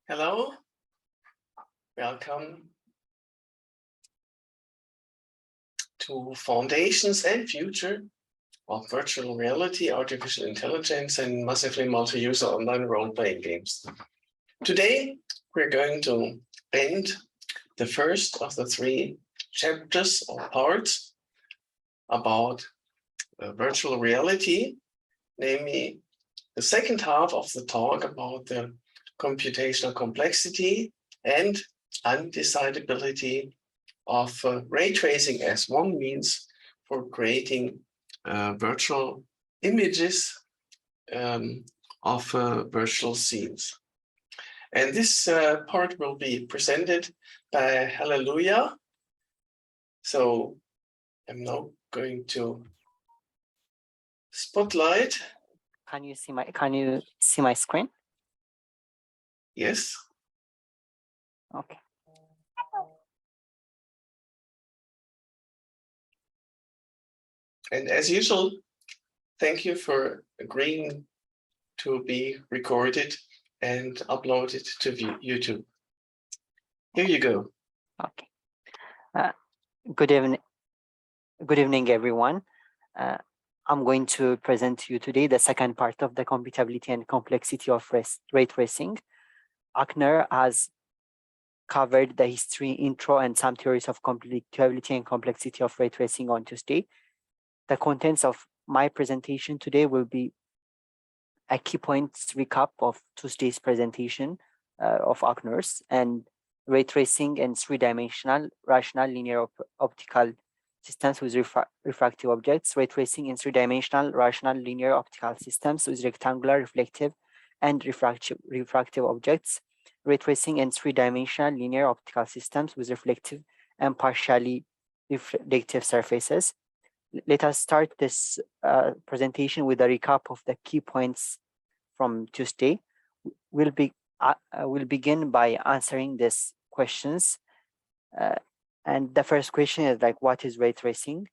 Hello, welcome to Foundations and Future of Virtual Reality, Artificial Intelligence, and Massively Multi-User Online Role-Playing Games. Today, we're going to end the first of the 3 chapters or parts about virtual reality, namely the second half of the talk about the computational complexity and undecidability of ray tracing as one means for creating virtual images of virtual scenes. And this part will be presented by Halleluyah. So I'm now going to spotlight. Can you see my screen? Yes. Okay. And as usual, thank you for agreeing to be recorded and uploaded to YouTube. Here you go. Okay. Good evening, everyone. I'm going to present to you today the second part of the computability and complexity of ray tracing. Akner has covered the history, intro, and some theories of computability and complexity of ray tracing on Tuesday. The contents of my presentation today will be a key points recap of Tuesday's presentation of Akner's and ray tracing and 3-dimensional rational linear optical systems with refractive objects, ray tracing in 3-dimensional rational linear optical systems with rectangular, reflective, and refractive objects, ray tracing in 3-dimensional linear optical systems with reflective and partially reflective surfaces. Let us start this presentation with a recap of the key points from Tuesday. We'll begin by answering these questions. And the first question is like, what is ray tracing?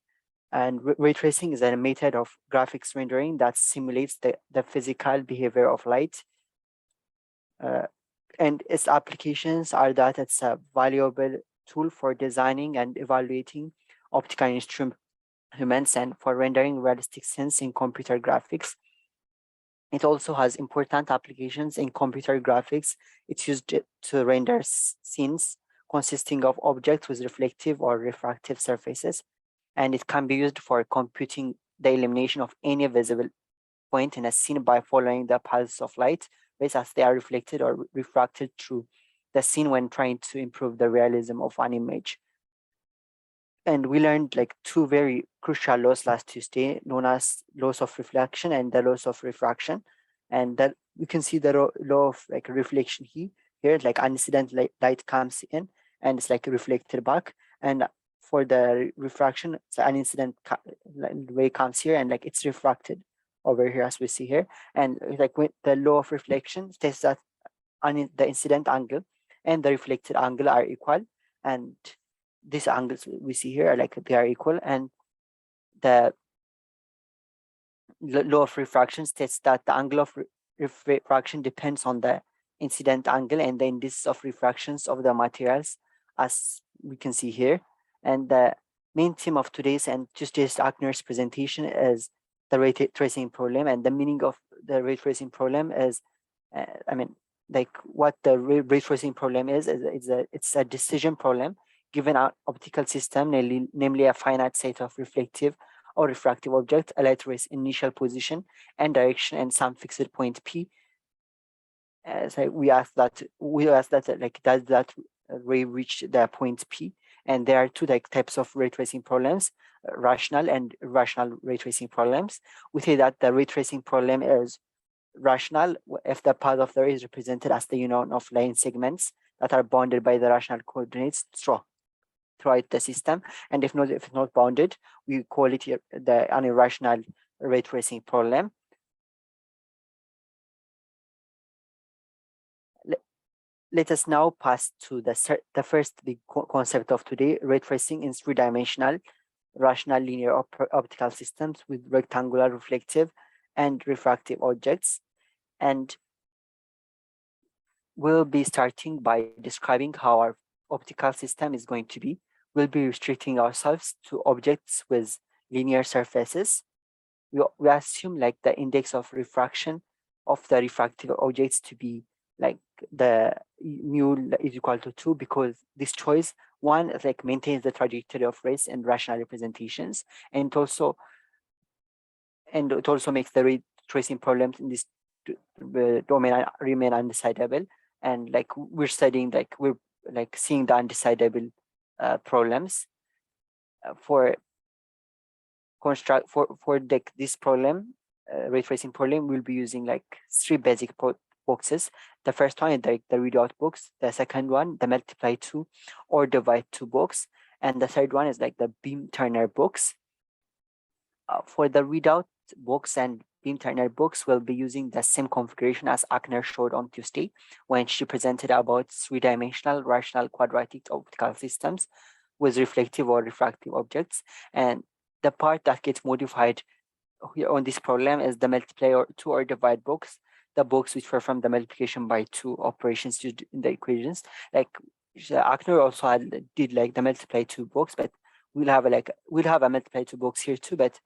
And ray tracing is a method of graphics rendering that simulates the physical behavior of light. And its applications are that it's a valuable tool for designing and evaluating optical instruments and for rendering realistic scenes in computer graphics. It also has important applications in computer graphics. It's used to render scenes consisting of objects with reflective or refractive surfaces, and it can be used for computing the elimination of any visible point in a scene by following the paths of light rays as they are reflected or refracted through the scene when trying to improve the realism of an image. And we learned like 2 very crucial laws last Tuesday, known as laws of reflection and the laws of refraction. And that we can see the law of like reflection here, like an incident light comes in and it's like reflected back. And for the refraction, so an incident ray comes here and like it's refracted over here as we see here. And like when the law of reflection states that the incident angle and the reflected angle are equal, and these angles we see here are like they are equal, and the law of refraction states that the angle of refraction depends on the incident angle and the indices of refractions of the materials, as we can see here. And the main theme of today's and Tuesday's Akner's presentation is the ray tracing problem, and the meaning of the ray tracing problem is, like what the ray tracing problem is it's a decision problem given an optical system, namely a finite set of reflective or refractive objects, a light ray's initial position and direction and some fixed point P. So we ask that like, does that ray reach the point P? And there are 2 like types of ray tracing problems, rational and irrational ray tracing problems. We say that the ray tracing problem is rational if the path of the ray is represented as the union of line segments that are bounded by the rational coordinates throughout the system, and if not bounded, we call it an irrational ray tracing problem. Let us now pass to the first big concept of today, ray tracing in 3-dimensional rational linear optical systems with rectangular, reflective, and refractive objects. And we'll be starting by describing how our optical system is going to be. We'll be restricting ourselves to objects with linear surfaces. We assume like the index of refraction of the refractive objects to be like the mu is equal to 2, because this choice, one, like maintains the trajectory of rays and rational representations, and it also makes the ray tracing problems in this domain remain undecidable. And like we're studying, like we're like seeing the undecidable problems for this problem, ray tracing problem. We'll be using like three basic boxes. The first one is like the readout box. The second one, the multiply to or divide to box, and the third one is like the beam Turner box. For the readout box and beam Turner box, we'll be using the same configuration as Akner showed on Tuesday when she presented about three-dimensional rational quadratic optical systems with reflective or refractive objects. And the part that gets modified here on this problem is the multiply or to or divide box, the box which perform the multiplication by 2 operations used in the equations. Like Akner also did like the multiply 2 box, but we'll have a multiply 2 box here too, but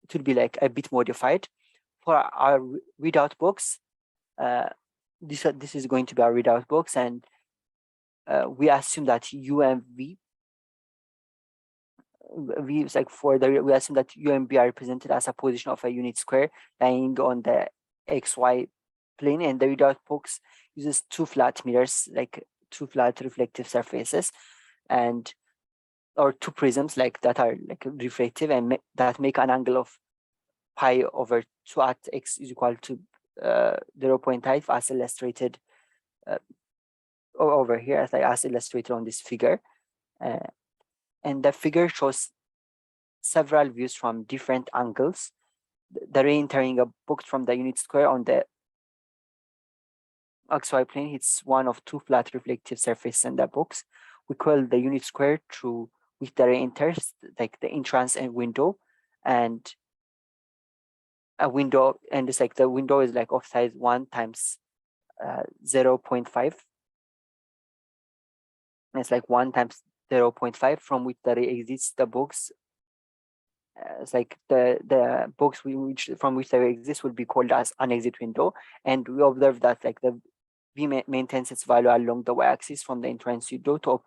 it will be like a bit modified. For our readout box, this is going to be our readout box, and we assume that U and V is like we assume that U and V are represented as a position of a unit square lying on the XY plane, and the readout box uses two flat mirrors, like two flat reflective surfaces, and or two prisms like that are like reflective and that make an angle of pi over 2 at x is equal to 0.5 as illustrated over here, as illustrated on this figure. And the figure shows several views from different angles. The ray entering a box from the unit square on the XY plane hits one of two flat reflective surfaces in the box. We call the unit square through which the ray enters, like the entrance and window, and a window, and it's like the window is like of size 1 times 0.5. It's like 1 times 0.5 from which the ray exits the box. It's like the box from which the ray exits will be called as an exit window, and we observe that like the V maintains its value along the y-axis from the entrance window to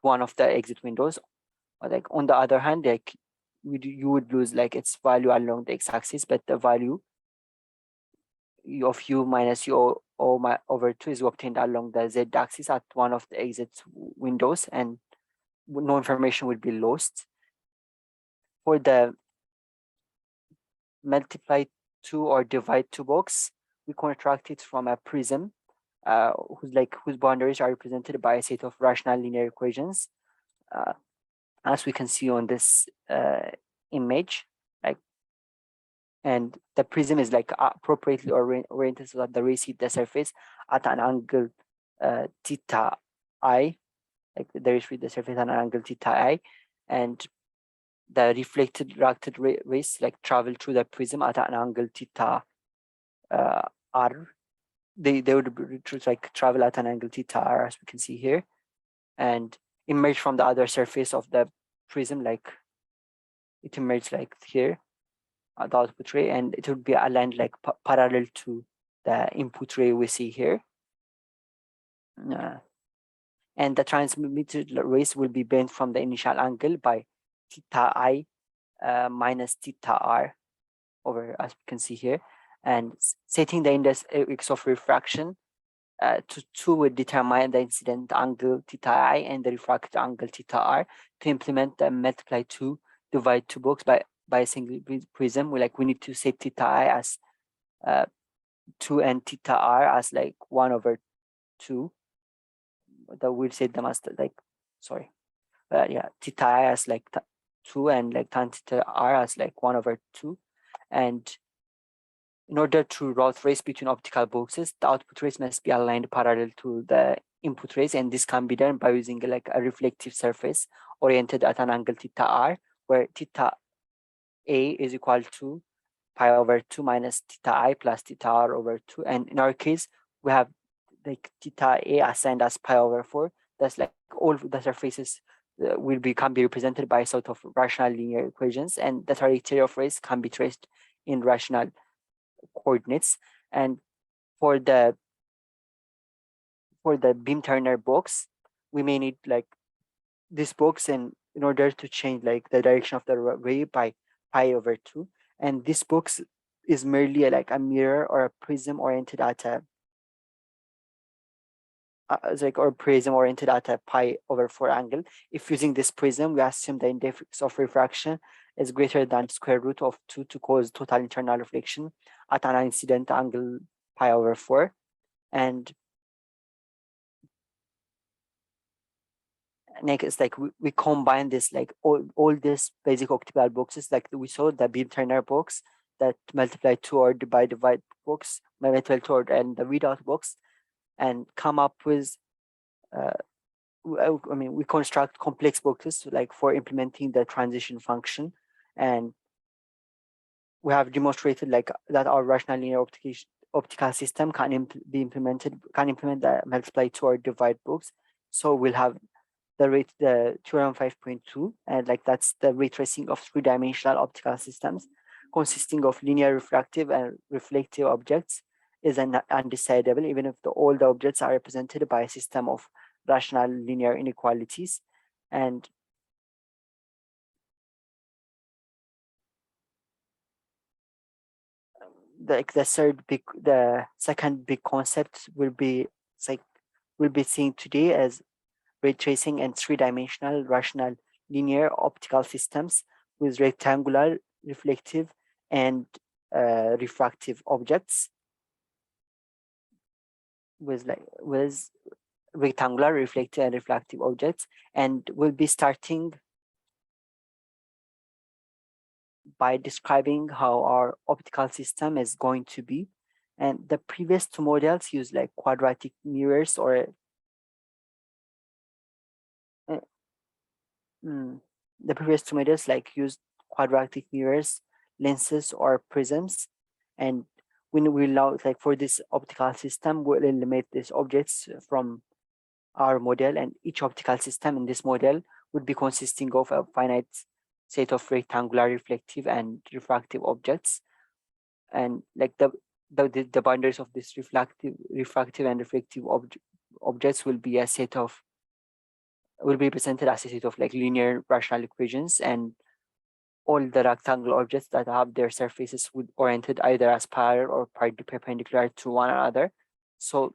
one of the exit windows. Or like on the other hand, like you would lose like its value along the x-axis, but the value of u minus u over 2 is obtained along the z-axis at one of the exit windows, and no information will be lost. For the multiply to or divide to box, we construct it from a prism whose boundaries are represented by a set of rational linear equations, as we can see on this image. Like, and the prism is like appropriately oriented so that the rays hit the surface at an angle theta I, like the rays hit the surface at an angle theta I, and the reflected rays like travel through the prism at an angle theta r. They would like travel at an angle theta r, as we can see here, and emerge from the other surface of the prism, like it emerges like here at the output ray, and it would be aligned like parallel to the input ray we see here. And the transmitted rays will be bent from the initial angle by theta I minus theta r over, as we can see here, and setting the index x of refraction to 2 would determine the incident angle theta I and the refracted angle theta r. To implement the multiply 2 divide 2 box by a single prism, we need to set theta I as 2 and theta r as like 1 over 2. That we'll set them as theta I as like 2 and like tan theta r as like 1 over 2. And in order to route rays between optical boxes, the output rays must be aligned parallel to the input rays, and this can be done by using like a reflective surface oriented at an angle theta r, where theta A is equal to pi over 2 minus theta I plus theta r over 2. And in our case, we have like theta A assigned as pi over 4. That's like all the surfaces can be represented by sort of rational linear equations, and the trajectory of rays can be traced in rational coordinates. And for the beam Turner box, we may need like this box in order to change like the direction of the ray by pi over 2. And this box is merely like a mirror or a prism oriented at a prism oriented at a pi over 4 angle. If using this prism, we assume the index of refraction is greater than square root of 2 to cause total internal reflection at an incident angle pi over 4. And next, like we combine this, like all these basic optical boxes, like we saw the beam Turner box that multiply toward by divide box, multiply toward and the readout box, and come up with we construct complex boxes like for implementing the transition function. And we have demonstrated like that our rational linear optical system can implement the multiply toward divide box. So we'll have the theorem 5.2, and like that's the ray tracing of three-dimensional optical systems consisting of linear refractive and reflective objects is undecidable, even if all the objects are represented by a system of rational linear inequalities. And the second big concept we'll be seeing today as ray tracing and three-dimensional rational linear optical systems with rectangular, reflective, and refractive objects. With rectangular, reflective, and refractive objects, and we'll be starting by describing how our optical system is going to be. And the previous two models use like quadratic mirrors or the previous two models like used quadratic mirrors, lenses, or prisms. And when we allow like for this optical system, we'll eliminate these objects from our model, and each optical system in this model would be consisting of a finite set of rectangular, reflective, and refractive objects. And like the boundaries of this refractive, and reflective objects will be presented as a set of like linear rational equations, and all the rectangular objects that have their surfaces would oriented either as parallel or perpendicular to one another. So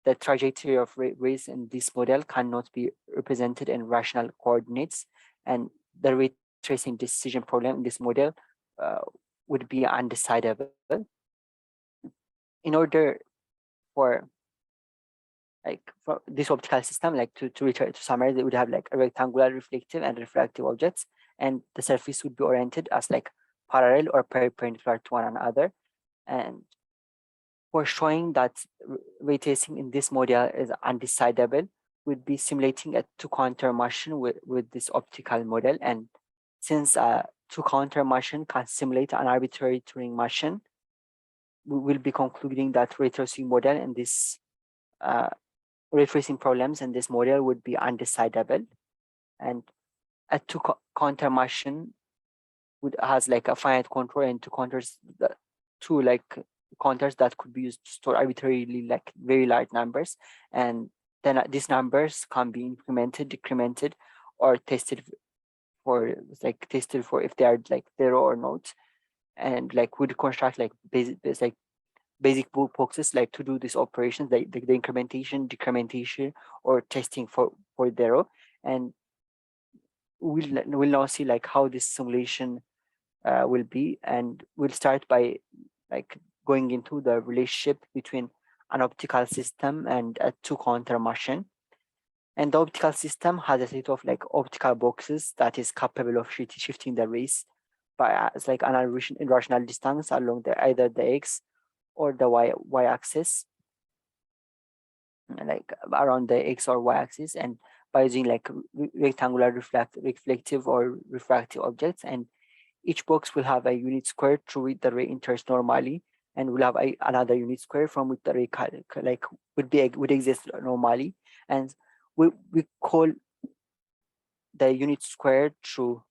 the trajectory of rays in this model cannot be represented in rational coordinates, and the ray tracing decision problem in this model would be undecidable. In order for this optical system, like to summarize, it would have like a rectangular, reflective, and refractive objects, and the surface would be oriented as like parallel or perpendicular to one another. And for showing that ray tracing in this model is undecidable, would be simulating a two-counter motion with this optical model. And since a two-counter motion can simulate an arbitrary Turing motion, we will be concluding that ray tracing model in this ray tracing problems in this model would be undecidable. And a two-counter motion has like a finite contour and two counters that could be used to store arbitrarily like very large numbers, and then these numbers can be incremented, decremented, or tested for if they are like zero or not, and like would construct like basic boxes like to do these operations, like the incrementation, decrementation, or testing for zero. And we'll now see like how this simulation will be, and we'll start by like going into the relationship between an optical system and a two-counter motion. And the optical system has a set of like optical boxes that is capable of shifting the rays by like an irrational distance along either the x or the y axis, like around the x or y axis, and by using like rectangular, reflective, or refractive objects. And each box will have a unit square through which the ray enters normally, and we'll have another unit square from which the ray would exist normally, and we call the unit square through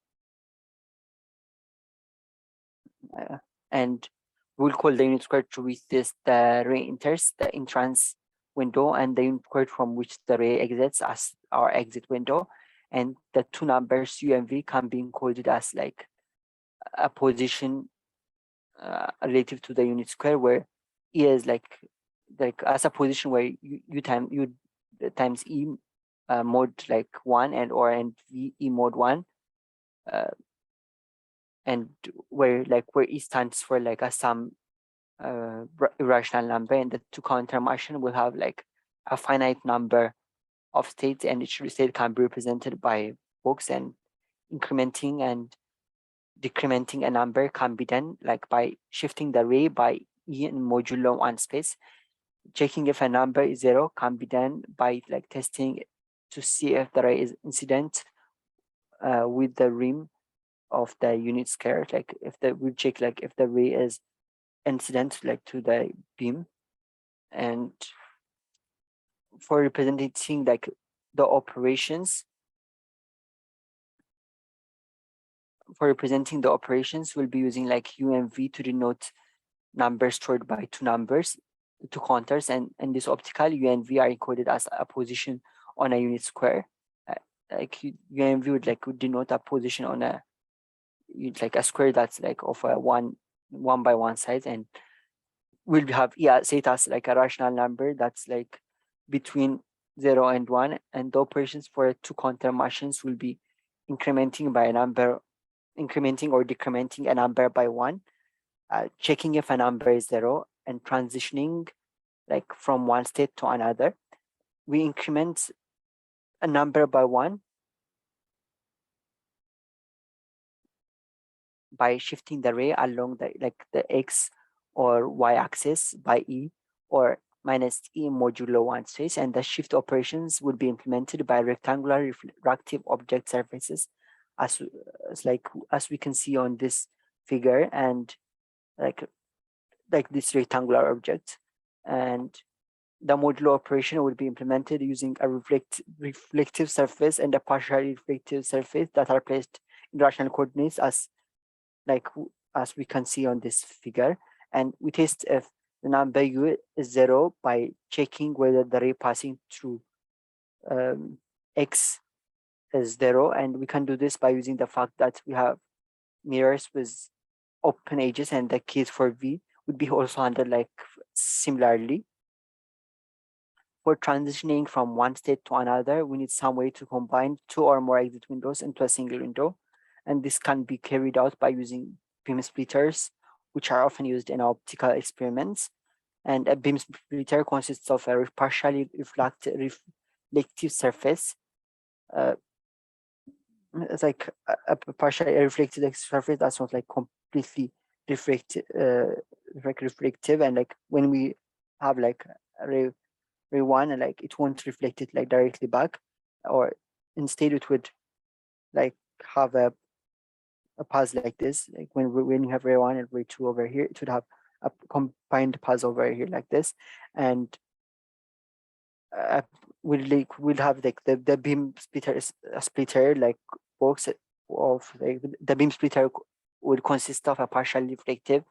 and we'll call the unit square through which the ray enters the entrance window, and the unit square from which the ray exits as our exit window. And the two numbers U and V can be encoded as like a position relative to the unit square, where E is like as a position where U times E mod like 1 and V E mod 1, and where E stands for like a some irrational number, and the two counter motion will have like a finite number of states, and each state can be represented by box, and incrementing and decrementing a number can be done like by shifting the ray by E in modulo 1 space. Checking if a number is 0 can be done by like testing to see if the ray is incident with the rim of the unit square. Like if we check like if the ray is incident like to the beam. And for representing like the operations, we'll be using like U and V to denote numbers stored by two counters, and in this optical, U and V are encoded as a position on a unit square. Like U and V would denote a position on a square that's like of a one by one size, and we'll have say it as like a rational number that's like between 0 and 1, and the operations for two counter machines will be incrementing or decrementing a number by 1, checking if a number is 0, and transitioning like from one state to another. We increment a number by 1 by shifting the ray along the X or Y axis by E or minus E modulo 1 space, and the shift operations would be implemented by rectangular refractive object surfaces as we can see on this figure, and like this rectangular object. And the modulo operation would be implemented using a reflective surface and a partially reflective surface that are placed in rational coordinates as we can see on this figure. And we test if the number U is 0 by checking whether the ray passing through X is 0, and we can do this by using the fact that we have mirrors with open edges, and the case for V would be also handled like similarly. For transitioning from one state to another, we need some way to combine two or more exit windows into a single window, and this can be carried out by using beam splitters, which are often used in optical experiments. And a beam splitter consists of a partially reflective surface. It's like a partially reflective surface that's not like completely reflective, and like when we have like ray 1, and like it won't reflect it like directly back, or instead it would like have a path like this. Like when you have ray 1 and ray 2 over here, it would have a combined path over here like this, and we'll have like the beam splitter like box of like the beam splitter would consist of a partially reflective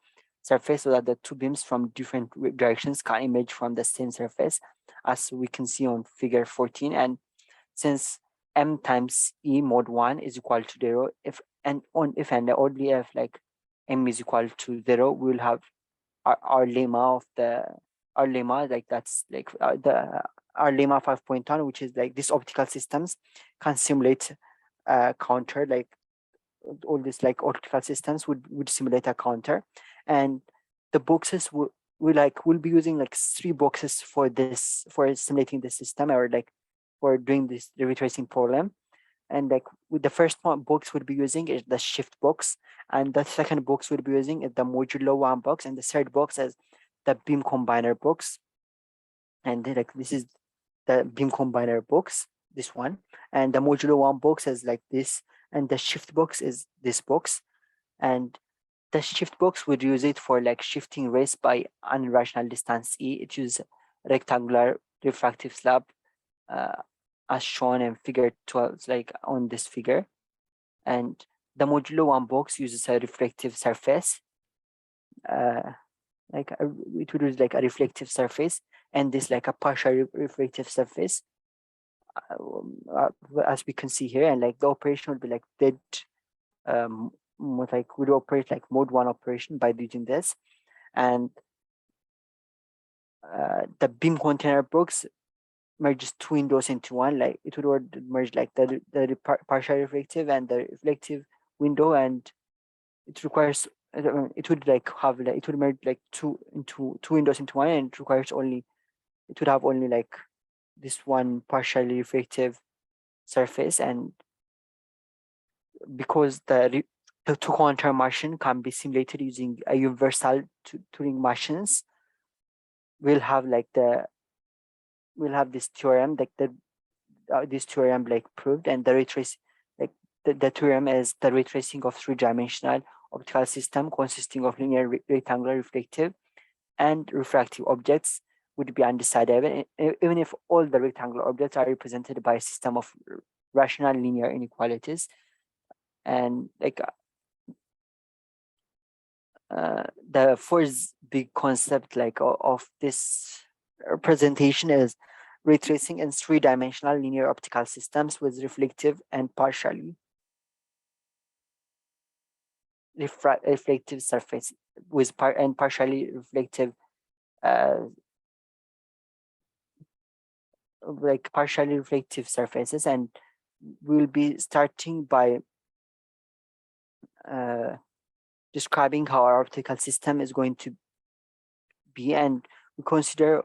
surface, so that the two beams from different directions can emerge from the same surface, as we can see on figure 14. And since M times E mod 1 is equal to 0, if and only if like M is equal to 0, we will have our lemma like that's like our lemma 5.1, which is like these optical systems can simulate a counter. Like all these like optical systems would simulate a counter, and the boxes will be using like 3 boxes for simulating the system, or like for doing this Raytracing problem. And like with the first one box would be using is the shift box, and the second box would be using is the modulo 1 box, and the third box is the beam combiner box. And then, like this is the beam combiner box, this one, and the modulo 1 box is like this, and the shift box is this box. And the shift box would use it for like shifting rays by unrational distance E. It uses rectangular refractive slab as shown in figure 12, like on this figure. And the modulo 1 box uses a reflective surface. It would use like a reflective surface, and this like a partial reflective surface, as we can see here. And like the operation would be like dead, would operate like mode 1 operation by using this. And the beam container box merges two windows into one. Like it would merge like the partial reflective and the reflective window, and it requires it would like have like it would merge like two windows into one, and it requires only it would have only like this one partially reflective surface. And because the two contour machine can be simulated using a universal Turing machines, we'll have this theorem, like this theorem like proved. And the ray trace, like the theorem is the ray tracing of three-dimensional optical system consisting of linear rectangular reflective and refractive objects would be undecidable, even if all the rectangular objects are represented by a system of rational linear inequalities. And like the fourth big concept like of this presentation is ray tracing in three-dimensional linear optical systems with reflective and partially reflective surface with partially reflective like partially reflective surfaces. And we'll be starting by describing how our optical system is going to be. And we consider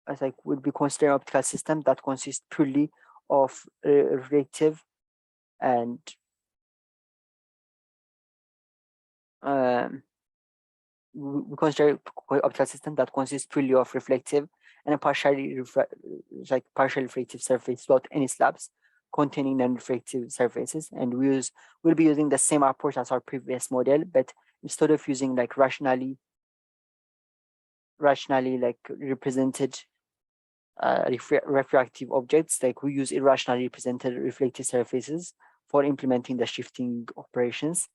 as like would be consider optical system that consists purely of reflective and we consider optical system that consists purely of reflective and a partially reflective surface without any slabs containing non-reflective surfaces. And we'll be using the same approach as our previous model, but instead of using like rationally like represented refractive objects, like we use irrationally represented reflective surfaces for implementing the shifting operations.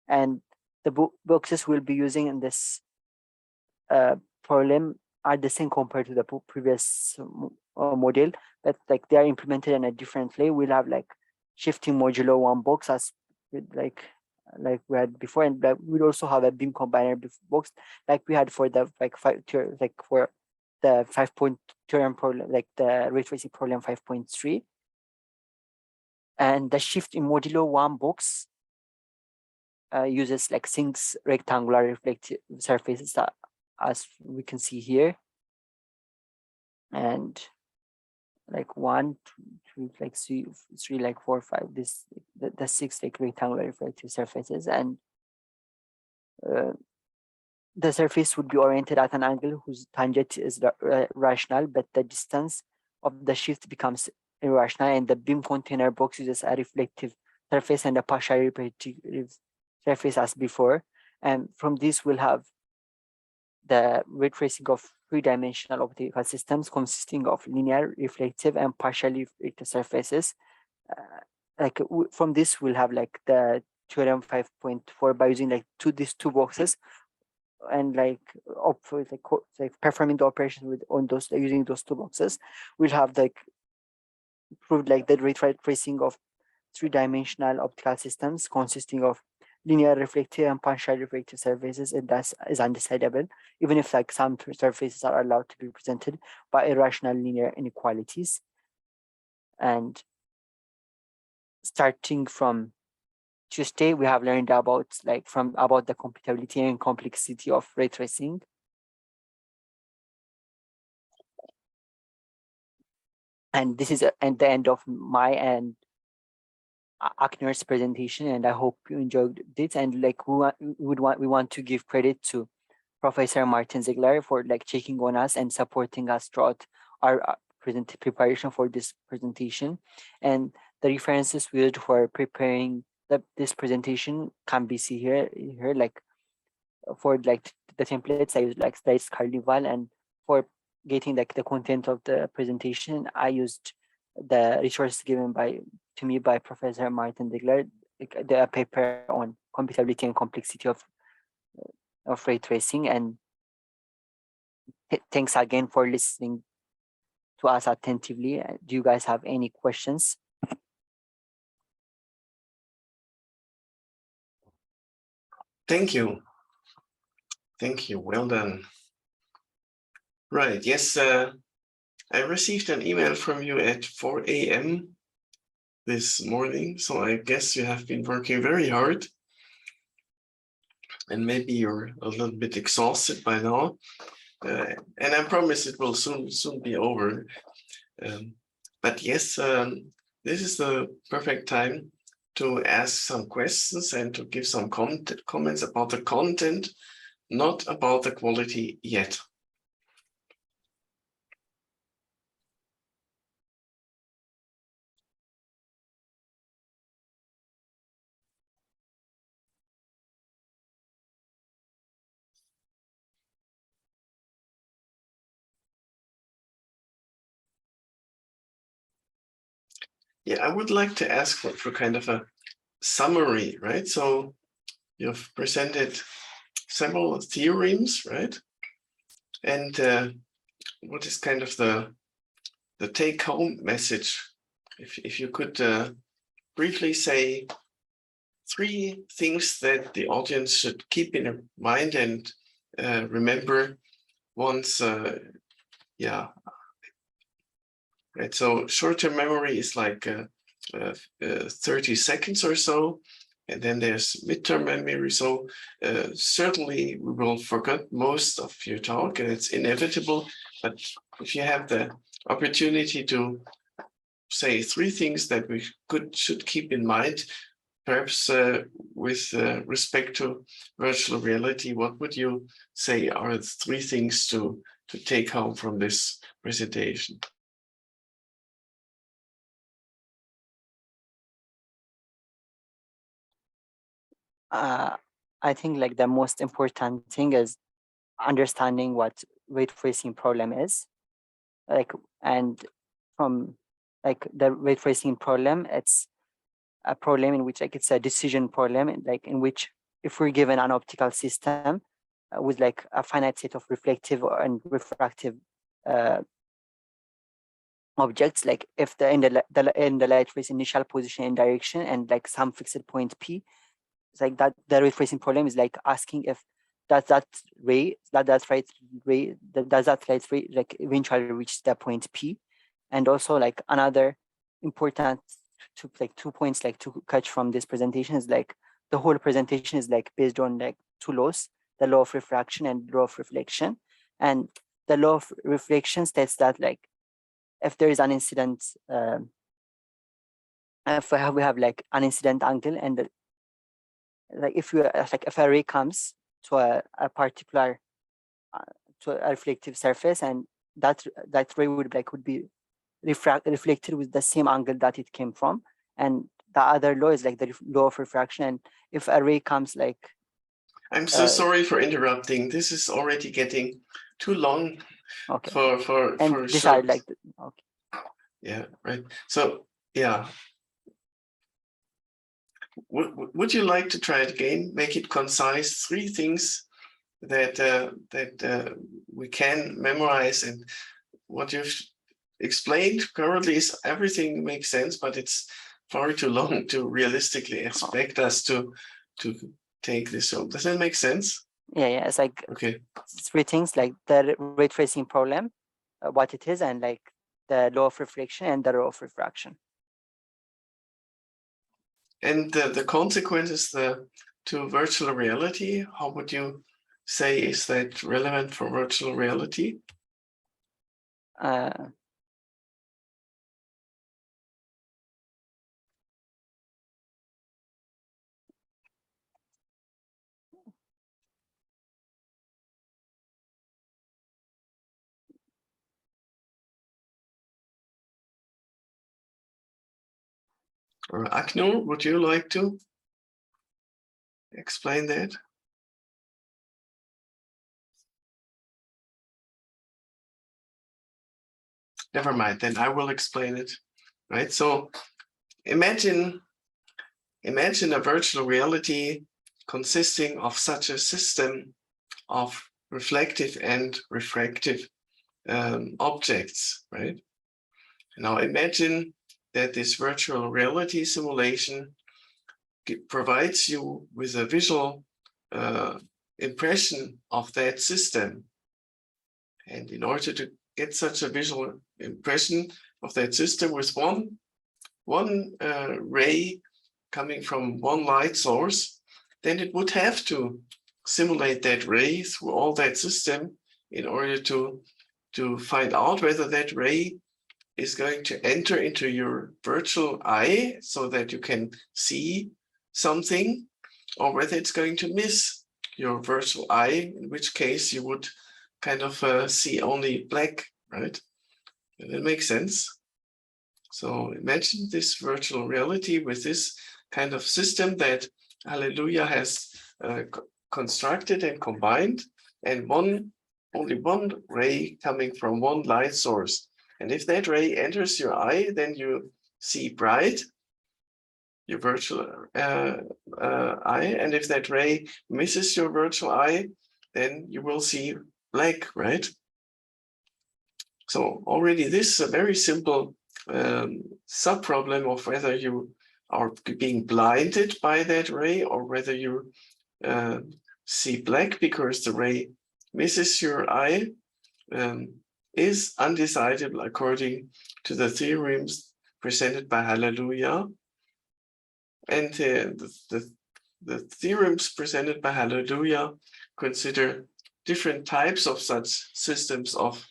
And the boxes we'll be using in this problem are the same compared to the previous model, but like they are implemented in a different way. We'll have like shifting modulo 1 box as like we had before, and we'll also have a beam combiner box like we had for the for the 5-point theorem problem, like the ray tracing problem 5.3. And the shift in modulo 1 box uses like 6 rectangular reflective surfaces as we can see here, and like 1, 2, like 3, like 4, 5. This the 6 like rectangular reflective surfaces, and the surface would be oriented at an angle whose tangent is rational, but the distance of the shift becomes irrational. And the beam container box uses a reflective surface and a partially reflective surface as before. And from this, we'll have the ray tracing of three-dimensional optical systems consisting of linear, reflective, and partially reflective surfaces. From this, we'll have like the theorem 5.4 by using like these two boxes, and like performing the operation on those using those two boxes. We'll have like proved like the ray tracing of three-dimensional optical systems consisting of linear reflective and partial reflective surfaces, and that is undecidable, even if like some surfaces are allowed to be represented by irrational linear inequalities. And starting from Tuesday, we have learned about the computability and complexity of ray tracing. And this is at the end of my and Akner's presentation, and I hope you enjoyed it. And like we want to give credit to Professor Martin Ziegler for like checking on us and supporting us throughout our preparation for this presentation. And the references we used for preparing this presentation can be seen here. Like for like the templates, I use like Slides Carnival, and for getting like the content of the presentation, I used the resources given to me by Professor Martin Degler, like the paper on computability and complexity of ray tracing. And thanks again for listening to us attentively. Do you guys have any questions? Thank you. Thank you. Well done. Right. Yes, I received an email from you at 4 a.m. this morning, so I guess you have been working very hard, and maybe you're a little bit exhausted by now. And I promise it will soon be over. But yes, this is the perfect time to ask some questions and to give some comments about the content, not about the quality yet. Yeah, I would like to ask for kind of a summary, right? So you've presented several theorems, right? And what is kind of the take-home message? If you could briefly say 3 things that the audience should keep in mind and remember once, yeah. Right, so short-term memory is like 30 seconds or so, and then there's midterm memory. So certainly we will forget most of your talk, and it's inevitable. But if you have the opportunity to say 3 things that we should keep in mind, perhaps with respect to virtual reality, what would you say are the 3 things to take home from this presentation? I think like the most important thing is understanding what ray tracing problem is, like, and from like the ray tracing problem, it's a problem in which like it's a decision problem, like in which if we're given an optical system with like a finite set of reflective and refractive objects, like if in the light rays initial position and direction and like some fixed point P, it's like that the ray tracing problem is like asking if does that light ray like eventually reach the point P. And also like another important to like 2 points like to catch from this presentation is like the whole presentation is like based on like 2 laws, the law of refraction and law of reflection. And the law of reflection states that like if there is an incident, if we have like an incident angle, and like if a ray comes to a particular to a reflective surface, and that ray would be reflected with the same angle that it came from. And the other law is like the law of refraction. And if a ray comes like, I'm so sorry for interrupting. This is already getting too long. Okay. For these short. are like okay. Yeah, right. So yeah. Would you like to try it again? Make it concise. 3 things that we can memorize, and what you've explained currently is everything makes sense, but it's far too long to realistically expect us to take this home. Does that make sense? Yeah, it's like okay. 3 things, like the ray tracing problem, what it is, and like the law of reflection and the law of refraction. And the consequences to virtual reality, how would you say is that relevant for virtual reality? Or Aknur, would you like to explain that? never mind, then I will explain it, right? So imagine a virtual reality consisting of such a system of reflective and refractive objects, right? Now imagine that this virtual reality simulation provides you with a visual impression of that system. And in order to get such a visual impression of that system with one ray coming from one light source, then it would have to simulate that ray through all that system in order to find out whether that ray is going to enter into your virtual eye so that you can see something, or whether it's going to miss your virtual eye, in which case you would kind of see only black, right? And that makes sense. So imagine this virtual reality with this kind of system that Halleluyah has constructed and combined, and only one ray coming from one light source. And if that ray enters your eye, then you see bright, your virtual eye. And if that ray misses your virtual eye, then you will see black, right? So already this is a very simple sub-problem of whether you are being blinded by that ray or whether you see black because the ray misses your eye is undecidable according to the theorems presented by Halleluyah. And the theorems presented by Halleluyah consider different types of such systems of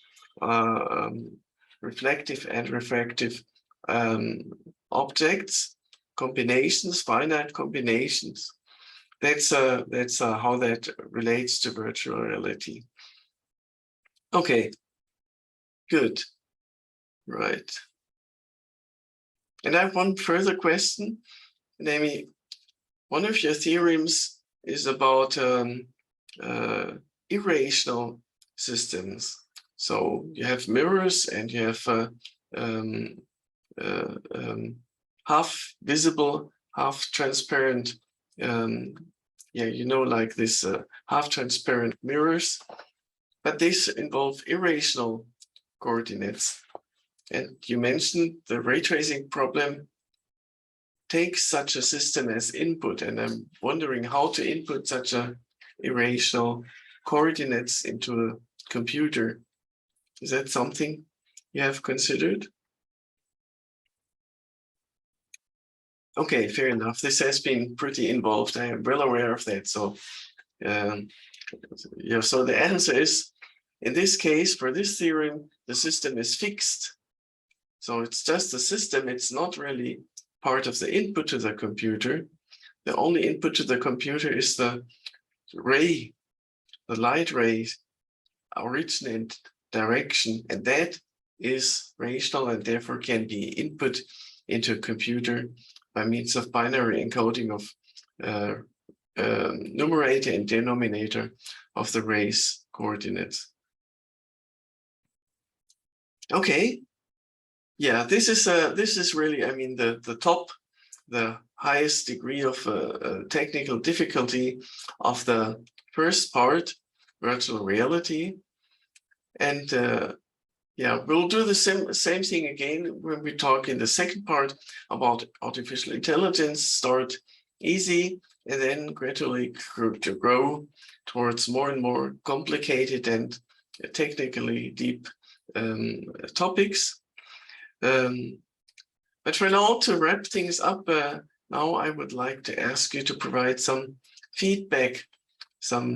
reflective and refractive objects, combinations, finite combinations. That's how that relates to virtual reality. Okay, good, right. And I have one further question, namely, one of your theorems is about irrational systems. So you have mirrors and you have half visible, half transparent, like this half transparent mirrors, but these involve irrational coordinates. And you mentioned the ray tracing problem takes such a system as input, and I'm wondering how to input such a irrational coordinates into a computer. Is that something you have considered? Okay, fair enough. This has been pretty involved. I am well aware of that. So, so the answer is, in this case, for this theorem, the system is fixed. So it's just the system. It's not really part of the input to the computer. The only input to the computer is the ray, the light ray, origin and direction, and that is rational and therefore can be input into a computer by means of binary encoding of numerator and denominator of the ray's coordinates. Okay, yeah, this is really, I mean, the highest degree of technical difficulty of the first part, virtual reality. And yeah, we'll do the same thing again when we talk in the second part about artificial intelligence. Start easy and then gradually to grow towards more and more complicated and technically deep topics. But for now, to wrap things up, now I would like to ask you to provide some feedback, some